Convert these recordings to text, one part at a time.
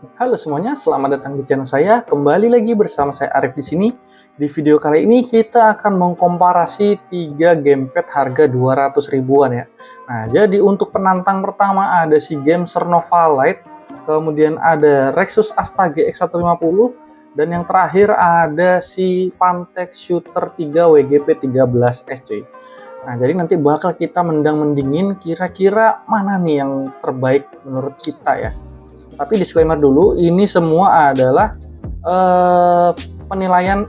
Halo semuanya, selamat datang di channel saya. Kembali lagi bersama saya Arif di sini. Di video kali ini kita akan mengkomparasi 3 gamepad harga 200 ribuan ya. Nah, jadi untuk penantang pertama ada si game Cernova Lite, kemudian ada Rexus Asta GX150, dan yang terakhir ada si Vantex Shooter 3 WGP13S. Nah, jadi nanti bakal kita mendang-mendingin kira-kira mana nih yang terbaik menurut kita ya. Tapi disclaimer dulu, ini semua adalah penilaian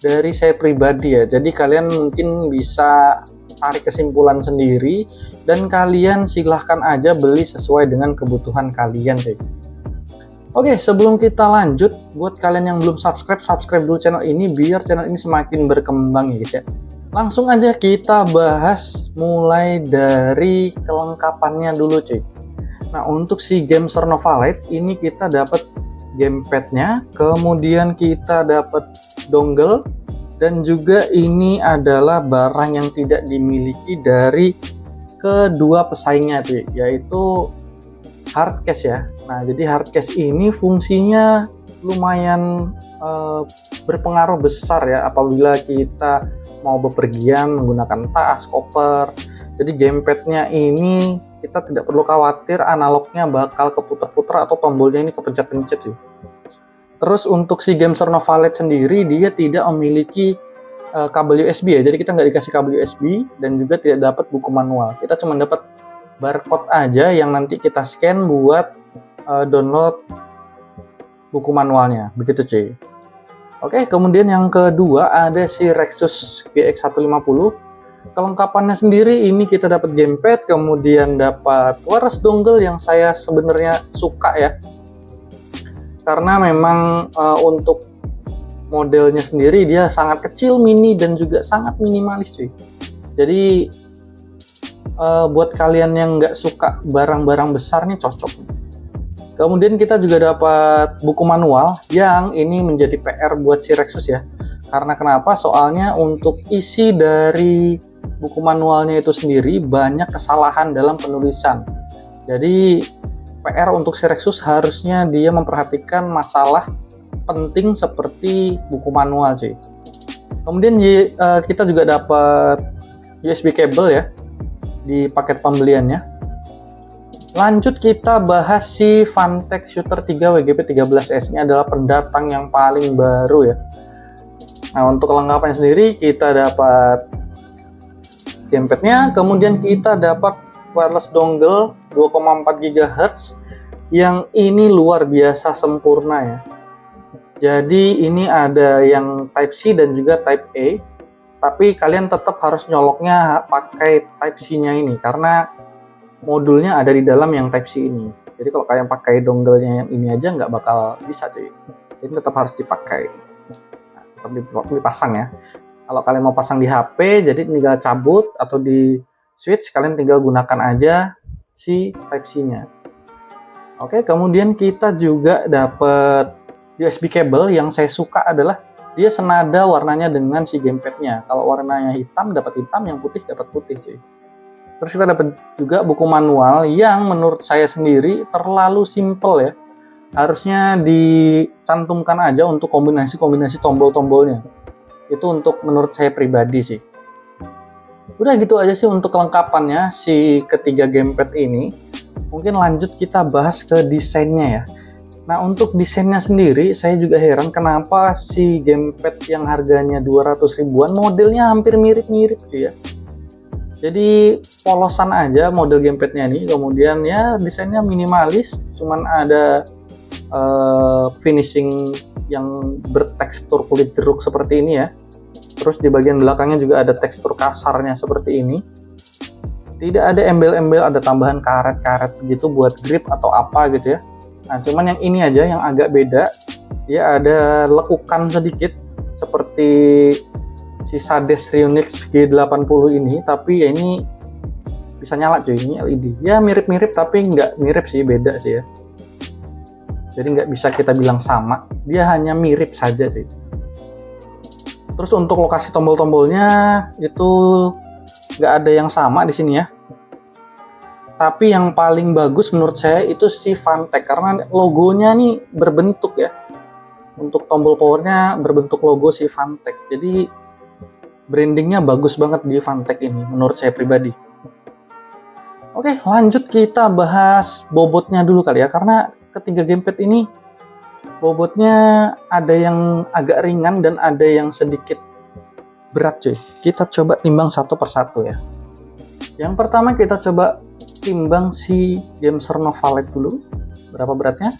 dari saya pribadi ya. Jadi kalian mungkin bisa tarik kesimpulan sendiri dan kalian silahkan aja beli sesuai dengan kebutuhan kalian deh. Oke, sebelum kita lanjut, buat kalian yang belum subscribe dulu channel ini biar channel ini semakin berkembang ya guys ya. Langsung aja kita bahas mulai dari kelengkapannya dulu cuy. Nah, untuk si game Cernova Lite ini kita dapat gamepadnya, kemudian kita dapat dongle, dan juga ini adalah barang yang tidak dimiliki dari kedua pesaingnya tuh, yaitu hardcase ya. Nah, jadi hardcase ini fungsinya lumayan berpengaruh besar ya apabila kita mau bepergian menggunakan tas, koper. Jadi gamepadnya ini kita tidak perlu khawatir analognya bakal keputar-putar atau tombolnya ini kepencet-pencet sih. Terus untuk si game Cernova Lite sendiri dia tidak memiliki kabel USB ya, jadi kita nggak dikasih kabel USB dan juga tidak dapat buku manual. Kita cuma dapat barcode aja yang nanti kita scan buat download buku manualnya, begitu cuy. Oke, kemudian yang kedua ada si Rexus GX150. Kelengkapannya sendiri ini kita dapat gamepad, kemudian dapat wireless dongle yang saya sebenarnya suka ya, karena memang untuk modelnya sendiri dia sangat kecil, mini, dan juga sangat minimalis cuy. Jadi buat kalian yang nggak suka barang-barang besar nih cocok. Kemudian kita juga dapat buku manual yang ini menjadi PR buat si Rexus ya. Karena kenapa? Soalnya untuk isi dari buku manualnya itu sendiri banyak kesalahan dalam penulisan. Jadi PR untuk si Rexus harusnya dia memperhatikan masalah penting seperti buku manual cuy. Kemudian kita juga dapat USB cable ya di paket pembeliannya. Lanjut kita bahas si Vantex Shooter 3 WGP13S. Ini adalah pendatang yang paling baru ya. Nah, untuk kelengkapannya sendiri kita dapat gamepadnya, kemudian kita dapat wireless dongle 2,4 GHz yang ini luar biasa sempurna ya. Jadi ini ada yang Type C dan juga Type A, tapi kalian tetap harus nyoloknya pakai Type C-nya ini karena modulnya ada di dalam yang Type C ini. Jadi kalau kalian pakai dongle-nya yang ini aja nggak bakal bisa cuy. Jadi tetap harus dipakai. Nah, tetap dipasang ya. Kalau kalian mau pasang di HP, jadi tinggal cabut atau di switch, kalian tinggal gunakan aja si Type C-nya. Oke, kemudian kita juga dapat USB cable. Yang saya suka adalah dia senada warnanya dengan si gamepad-nya. Kalau warnanya hitam dapat hitam, yang putih dapat putih cuy. Terus kita dapat juga buku manual yang menurut saya sendiri terlalu simple ya. Harusnya dicantumkan aja untuk kombinasi-kombinasi tombol-tombolnya. Itu untuk menurut saya pribadi sih. Udah gitu aja sih untuk kelengkapannya si ketiga gamepad ini. Mungkin lanjut kita bahas ke desainnya ya. Nah, untuk desainnya sendiri saya juga heran kenapa si gamepad yang harganya 200 ribuan modelnya hampir mirip-mirip gitu ya. Jadi polosan aja model gamepadnya nih, kemudian ya desainnya minimalis, cuman ada finishing yang bertekstur kulit jeruk seperti ini ya. Terus di bagian belakangnya juga ada tekstur kasarnya seperti ini. Tidak ada embel-embel, ada tambahan karet-karet gitu buat grip atau apa gitu ya. Nah, cuman yang ini aja yang agak beda. Dia ada lekukan sedikit seperti si Sades Ryunix G80 ini, tapi ya ini bisa nyala cuy, ini LED. Ya mirip-mirip tapi nggak mirip sih, beda sih ya. Jadi nggak bisa kita bilang sama, dia hanya mirip saja sih. Terus untuk lokasi tombol-tombolnya itu nggak ada yang sama di sini ya. Tapi yang paling bagus menurut saya itu si Fantech, karena logonya nih berbentuk ya. Untuk tombol powernya berbentuk logo si Fantech. Jadi brandingnya bagus banget di Fantech ini menurut saya pribadi. Oke, lanjut kita bahas bobotnya dulu kali ya, karena ketiga gamepad ini bobotnya ada yang agak ringan dan ada yang sedikit berat cuy. Kita coba timbang satu persatu ya. Yang pertama kita coba timbang si Gamer Nova Lite dulu. Berapa beratnya?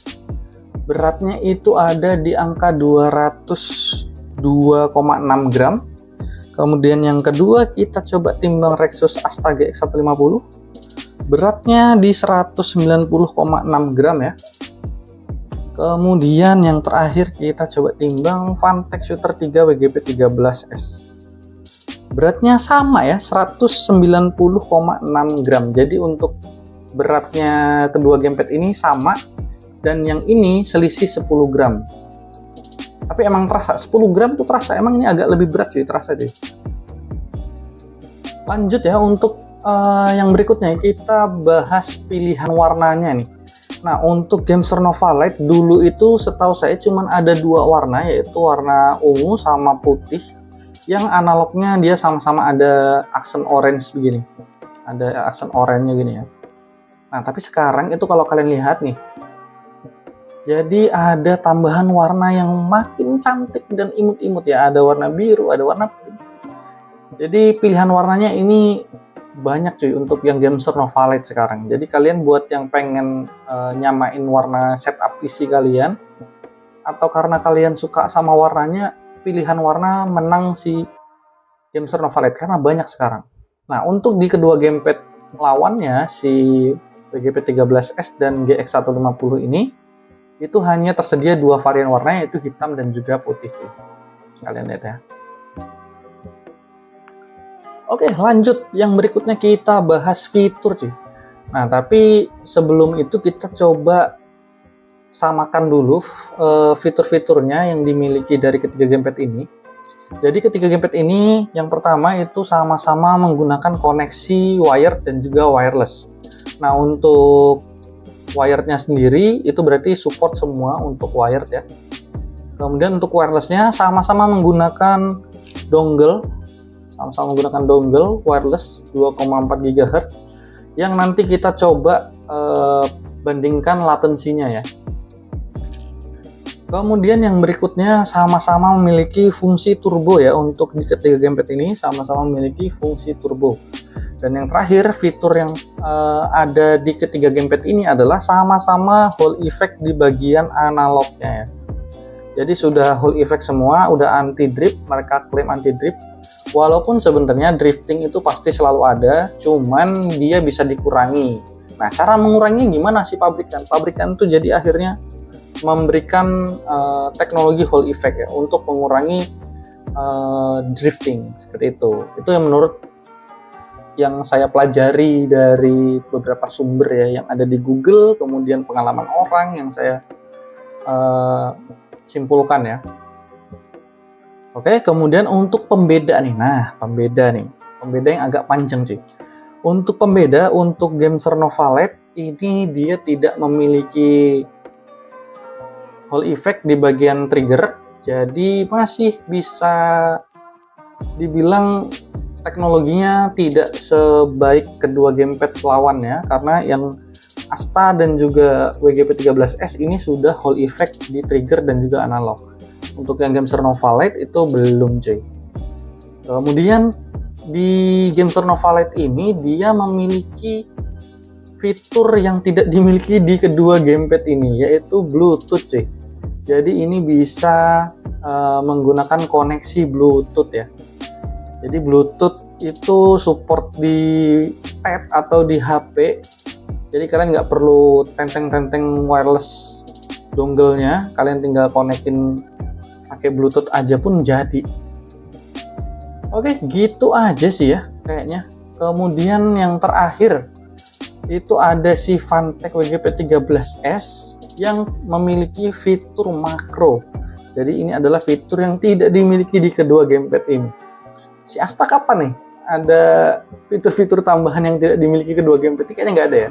Beratnya itu ada di angka 202,6 gram. Kemudian yang kedua kita coba timbang Rexus Asta GX150. Beratnya di 190,6 gram ya. Kemudian yang terakhir kita coba timbang Fantech Shooter 3 WGP13S. Beratnya sama ya, 190,6 gram. Jadi untuk beratnya kedua gamepad ini sama, dan yang ini selisih 10 gram. Tapi emang terasa 10 gram tuh terasa, emang ini agak lebih berat cuy, terasa cuy. Lanjut ya, untuk yang berikutnya kita bahas pilihan warnanya nih. Nah, untuk Gamer Nova Lite dulu itu setahu saya cuma ada dua warna, yaitu warna ungu sama putih, yang analognya dia sama-sama ada aksen orange begini, ada aksen oranye gini ya. Nah, tapi sekarang itu kalau kalian lihat nih, jadi ada tambahan warna yang makin cantik dan imut-imut ya. Ada warna biru, ada warna pink. Jadi pilihan warnanya ini banyak cuy untuk yang Gamer Nova Lite sekarang. Jadi kalian buat yang pengen nyamain warna setup PC kalian, atau karena kalian suka sama warnanya, pilihan warna menang si Gamer Nova Lite karena banyak sekarang. Nah, untuk di kedua gamepad lawannya si WGP13S dan GX150 ini, itu hanya tersedia dua varian warna, yaitu hitam dan juga putih cuy. Kalian lihat ya. Oke, lanjut yang berikutnya kita bahas fitur cuy. Nah, tapi sebelum itu kita coba samakan dulu fitur-fiturnya yang dimiliki dari ketiga gamepad ini. Jadi ketiga gamepad ini yang pertama itu sama-sama menggunakan koneksi wired dan juga wireless. Nah, untuk wirednya sendiri itu berarti support semua untuk wired ya. Kemudian untuk wirelessnya sama-sama menggunakan dongle, wireless 2,4 GHz yang nanti kita coba bandingkan latensinya ya. Kemudian yang berikutnya sama-sama memiliki fungsi turbo ya. Untuk di ketiga gamepad ini sama-sama memiliki fungsi turbo. Dan yang terakhir, fitur yang ada di ketiga gamepad ini adalah sama-sama Hall effect di bagian analognya ya. Jadi sudah Hall effect semua, udah anti drift, mereka klaim anti drift. Walaupun sebenarnya drifting itu pasti selalu ada, cuman dia bisa dikurangi. Nah, cara mengurangi gimana sih pabrikan? Pabrikan itu jadi akhirnya memberikan teknologi Hall effect ya untuk mengurangi drifting seperti itu. Itu yang menurut yang saya pelajari dari beberapa sumber ya yang ada di Google, kemudian pengalaman orang yang saya simpulkan ya. Oke, kemudian untuk pembeda nih. Nah, pembeda yang agak panjang cuy. Untuk pembeda untuk Gamer Nova Lite ini dia tidak memiliki Hall effect di bagian trigger, jadi masih bisa dibilang teknologinya tidak sebaik kedua gamepad lawannya, karena yang Asta dan juga WGP13S ini sudah Hall effect di trigger dan juga analog. Untuk yang Gamer Nova Lite itu belum cuy. Kemudian di Gamer Nova Lite ini dia memiliki fitur yang tidak dimiliki di kedua gamepad ini, yaitu Bluetooth cuy. Jadi ini bisa menggunakan koneksi Bluetooth ya. Jadi Bluetooth itu support di tab atau di HP. Jadi kalian nggak perlu tenteng-tenteng wireless dongle-nya, kalian tinggal konekin pakai Bluetooth aja pun jadi. Oke, gitu aja sih ya kayaknya. Kemudian yang terakhir itu ada si Fantech WGP13S yang memiliki fitur makro. Jadi ini adalah fitur yang tidak dimiliki di kedua gamepad ini. Si Asta kapan nih ada fitur-fitur tambahan yang tidak dimiliki kedua gamepad ini kayaknya nggak ada ya.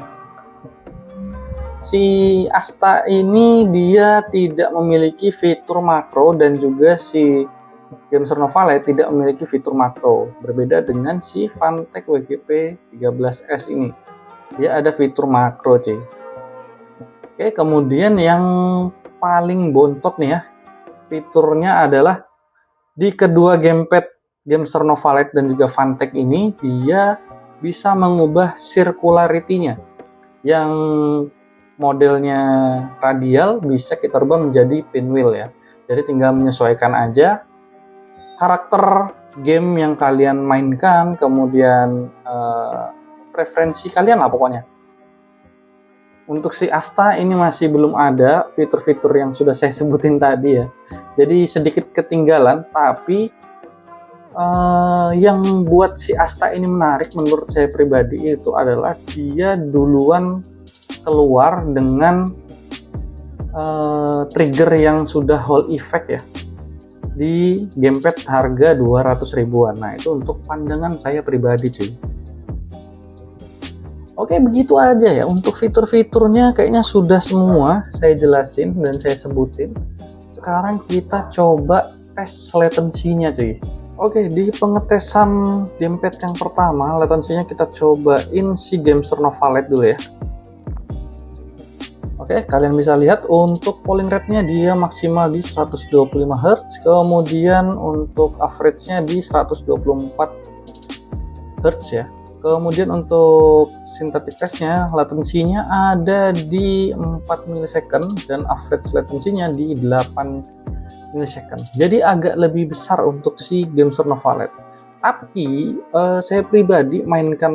Si Asta ini dia tidak memiliki fitur makro dan juga si Gameser Nova Lite tidak memiliki fitur makro. Berbeda dengan si Phanteks WGP 13S ini. Dia ada fitur makro, cuy. Oke, kemudian yang paling bontot nih ya, fiturnya adalah di kedua gamepad Gameser Nova Lite dan juga Phanteks ini dia bisa mengubah circularity-nya. Yang modelnya radial bisa kita rubah menjadi pinwheel ya. Jadi tinggal menyesuaikan aja karakter game yang kalian mainkan, kemudian preferensi kalian lah pokoknya. Untuk si Asta ini masih belum ada fitur-fitur yang sudah saya sebutin tadi ya. Jadi sedikit ketinggalan, tapi yang buat si Asta ini menarik menurut saya pribadi itu adalah dia duluan keluar dengan trigger yang sudah Hall effect ya di gamepad harga 200 ribuan. Nah itu untuk pandangan saya pribadi cuy. Oke, begitu aja ya untuk fitur-fiturnya, kayaknya sudah semua saya jelasin dan saya sebutin. Sekarang kita coba tes latensinya cuy. Oke, di pengetesan gamepad yang pertama latensinya kita cobain si Gameser Nova Lite dulu ya. Oke, kalian bisa lihat untuk polling rate-nya dia maksimal di 125 Hz, kemudian untuk average-nya di 124 Hz ya. Kemudian untuk synthetic test-nya latensinya ada di 4 millisecond dan average latensinya di 8 millisecond. Jadi agak lebih besar untuk si Gameser Nova Lite. Tapi saya pribadi mainkan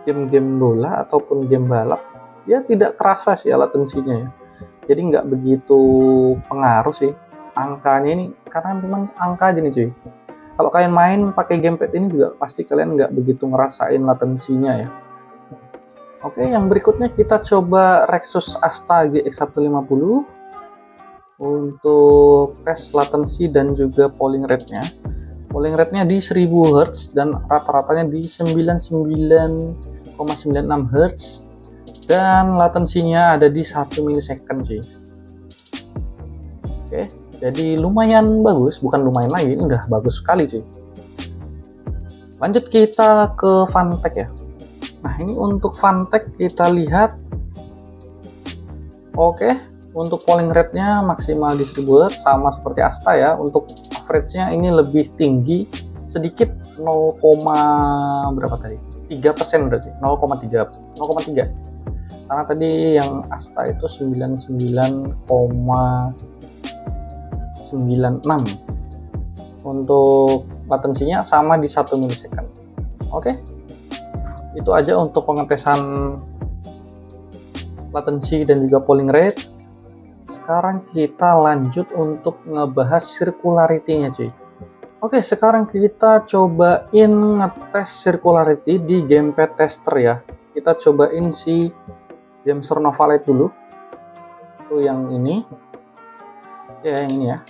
game-game bola ataupun game balap ya tidak kerasa sih ya latensinya ya. Jadi nggak begitu pengaruh sih angkanya ini, karena memang angka aja nih cuy. Kalau kalian main pakai gamepad ini juga pasti kalian nggak begitu ngerasain latensinya ya. Oke, yang berikutnya kita coba Rexus Asta GX150 untuk tes latensi dan juga polling rate-nya. Polling rate-nya di 1000 Hz dan rata-ratanya di 99,96 Hz. Dan latensinya ada di 1 millisecond cuy. Oke, jadi lumayan bagus, bukan lumayan lagi, ini udah bagus sekali cuy. Lanjut kita ke Phanteks ya. Nah ini untuk Phanteks kita lihat. Oke, untuk polling rate-nya maksimal di 1000 Hz sama seperti Asta ya. Untuk average-nya ini lebih tinggi sedikit, 0, berapa tadi? 3% berarti, 0,3. Karena tadi yang Asta itu 99,96. Untuk latensinya sama di 1 millisecond. Oke, itu aja untuk pengetesan latensi dan juga polling rate. Sekarang kita lanjut untuk ngebahas circularity-nya cuy. Oke, sekarang kita cobain ngetes circularity di gamepad tester ya. Kita cobain si Gameser Nova Lite dulu. Itu yang ini. Ya, yang ini ya.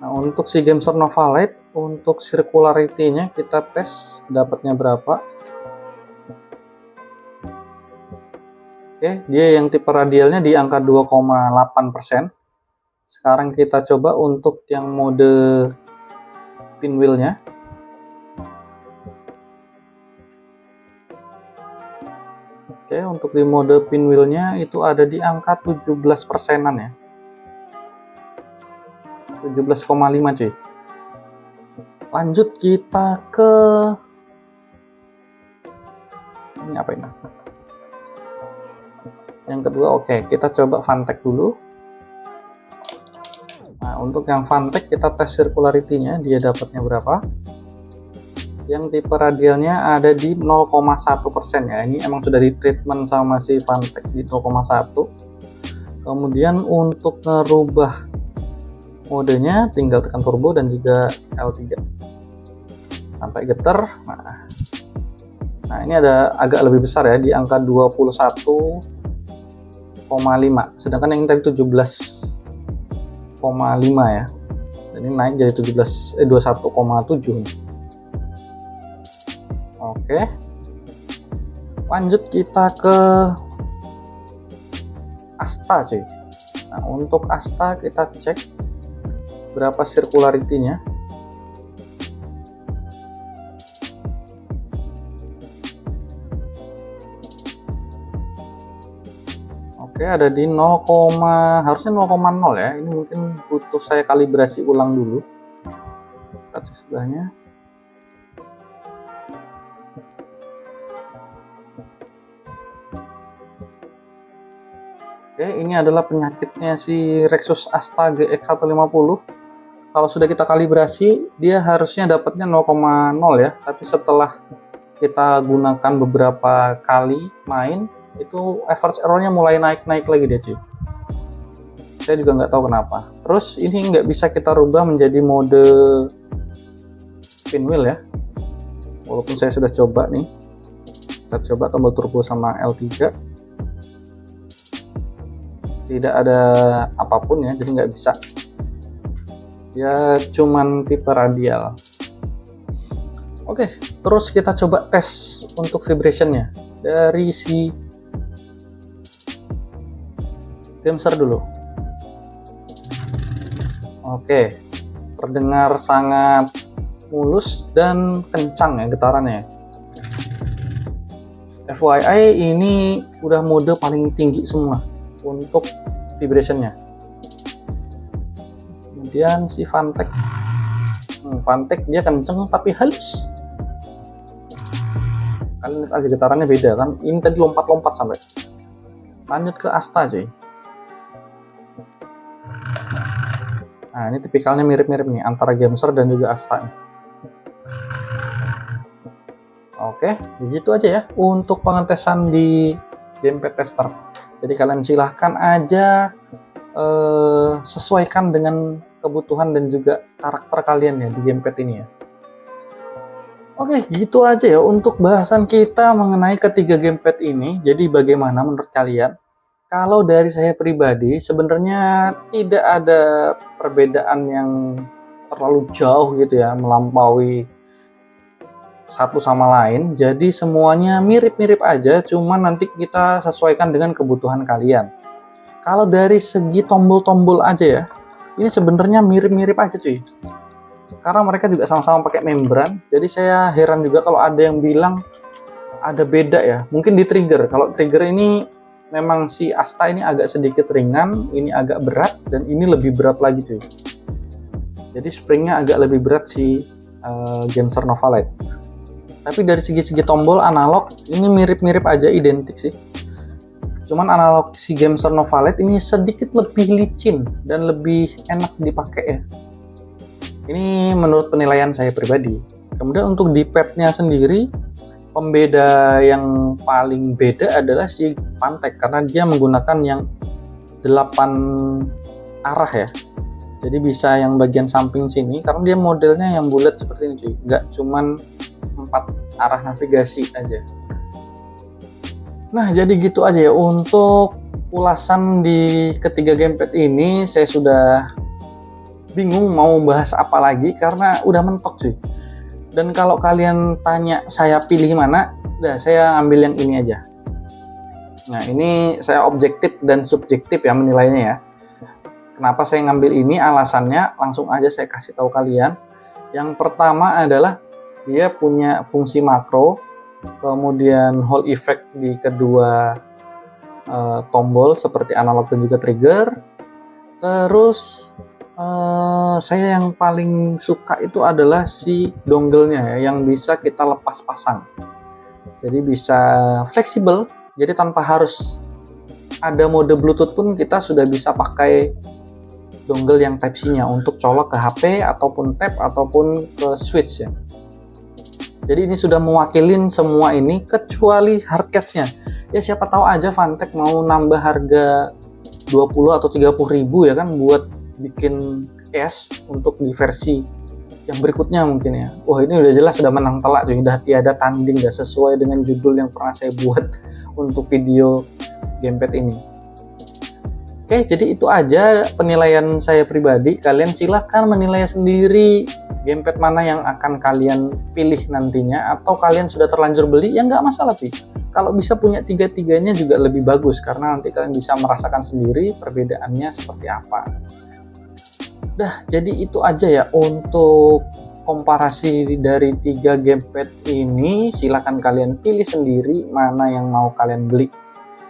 Nah, untuk si Gameser Nova Lite, untuk circularity-nya kita tes dapatnya berapa. Oke, dia yang tipe radialnya di angka 2,8%. Sekarang kita coba untuk yang mode pinwheel-nya. Oke, untuk di mode pinwheel-nya itu ada di angka 17%-an ya. 17,5 cuy. Lanjut kita ke ini apa ini? Yang kedua, oke, kita coba Phanteks dulu. Nah, untuk yang Phanteks kita tes circularity-nya, dia dapatnya berapa? Yang tipe radialnya ada di 0,1% ya. Ini emang sudah di treatment sama si Phanteks di 0,1. Kemudian untuk ngerubah modenya tinggal tekan turbo dan juga L3 sampai getar. Nah ini ada agak lebih besar ya di angka 21,5, sedangkan yang tadi 17,5 ya. Dan ini naik jadi 21,7. Oke, lanjut kita ke Asta cuy. Nah, untuk Asta kita cek berapa circularity-nya. Oke, ada di 0, harusnya 0,0 ya. Ini mungkin butuh saya kalibrasi ulang dulu. Kita cek sebelahnya. Oke, ini adalah penyakitnya si Rexus Asta GX150. Kalau sudah kita kalibrasi, dia harusnya dapatnya 0,0 ya. Tapi setelah kita gunakan beberapa kali main, itu average errornya mulai naik-naik lagi dia cuy. Saya juga nggak tahu kenapa. Terus ini nggak bisa kita rubah menjadi mode pinwheel ya. Walaupun saya sudah coba nih. Kita coba tombol turbo sama L3. Tidak ada apapun ya, jadi nggak bisa. Ya cuman tipe radial. Oke, terus kita coba tes untuk vibrationnya dari si Gemser dulu. Oke, terdengar sangat mulus dan kencang ya getarannya. FYI, ini udah mode paling tinggi semua untuk vibrationnya. Kemudian si Fantech, Fantech dia kenceng tapi halus. Kalian lihat aja getarannya beda kan. Ini tadi lompat-lompat sampai. Lanjut ke Asta cuy. Nah, ini tipikalnya mirip-mirip nih antara Gemser dan juga Asta nih. Oke, begitu aja ya untuk pengetesan di gamepad tester. Jadi kalian silahkan aja sesuaikan dengan kebutuhan dan juga karakter kalian ya di gamepad ini ya. Oke, gitu aja ya untuk bahasan kita mengenai ketiga gamepad ini. Jadi bagaimana menurut kalian? Kalau dari saya pribadi, sebenarnya tidak ada perbedaan yang terlalu jauh gitu ya, melampaui satu sama lain. Jadi semuanya mirip-mirip aja, cuman nanti kita sesuaikan dengan kebutuhan kalian. Kalau dari segi tombol-tombol aja ya, ini sebenarnya mirip-mirip aja cuy. Karena mereka juga sama-sama pakai membran, jadi saya heran juga kalau ada yang bilang ada beda ya. Mungkin di trigger, kalau trigger ini memang si Asta ini agak sedikit ringan, ini agak berat, dan ini lebih berat lagi cuy. Jadi springnya agak lebih berat si Gemser Nova Lite. Tapi dari segi-segi tombol analog ini mirip-mirip aja, identik sih. Cuman analog si Gemser Nova Lite ini sedikit lebih licin dan lebih enak dipakai ya. Ini menurut penilaian saya pribadi. Kemudian untuk di padnya sendiri, pembeda yang paling beda adalah si Fantech karena dia menggunakan yang 8 arah ya. Jadi bisa yang bagian samping sini karena dia modelnya yang bulat seperti ini cuy. Nggak cuman 4 arah navigasi aja. Nah, jadi gitu aja ya untuk ulasan di ketiga gamepad ini. Saya sudah bingung mau bahas apa lagi karena udah mentok cuy. Dan kalau kalian tanya saya pilih mana, udah saya ambil yang ini aja. Nah, ini saya objektif dan subjektif ya menilainya ya. Kenapa saya ngambil ini, alasannya langsung aja saya kasih tahu kalian. Yang pertama adalah dia punya fungsi makro, kemudian Hall effect di kedua tombol seperti analog dan juga trigger. Terus saya yang paling suka itu adalah si dongle-nya ya, yang bisa kita lepas pasang. Jadi bisa fleksibel, jadi tanpa harus ada mode Bluetooth pun kita sudah bisa pakai dongle yang Type-C-nya untuk colok ke HP ataupun tab ataupun ke switch ya. Jadi ini sudah mewakilin semua ini kecuali hardcase-nya. Ya siapa tahu aja Fantech mau nambah harga 20 atau 30 ribu ya kan buat bikin case untuk di versi yang berikutnya mungkin ya. Wah, ini udah jelas sudah menang telak cuy, udah tiada tanding, udah sesuai dengan judul yang pernah saya buat untuk video gamepad ini. Oke, jadi itu aja penilaian saya pribadi. Kalian silahkan menilai sendiri gamepad mana yang akan kalian pilih nantinya, atau kalian sudah terlanjur beli, ya nggak masalah sih. Kalau bisa punya tiga-tiganya juga lebih bagus, karena nanti kalian bisa merasakan sendiri perbedaannya seperti apa. Dah, jadi itu aja ya untuk komparasi dari 3 gamepad ini. Silahkan kalian pilih sendiri mana yang mau kalian beli.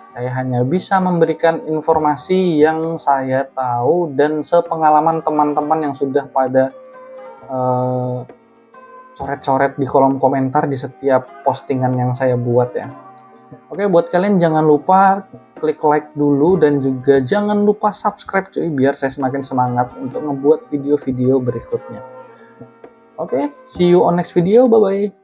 Saya hanya bisa memberikan informasi yang saya tahu dan sepengalaman teman-teman yang sudah pada coret-coret di kolom komentar di setiap postingan yang saya buat ya. Oke, buat kalian jangan lupa klik like dulu dan juga jangan lupa subscribe cuy, biar saya semakin semangat untuk membuat video-video berikutnya. Oke, see you on next video, bye-bye.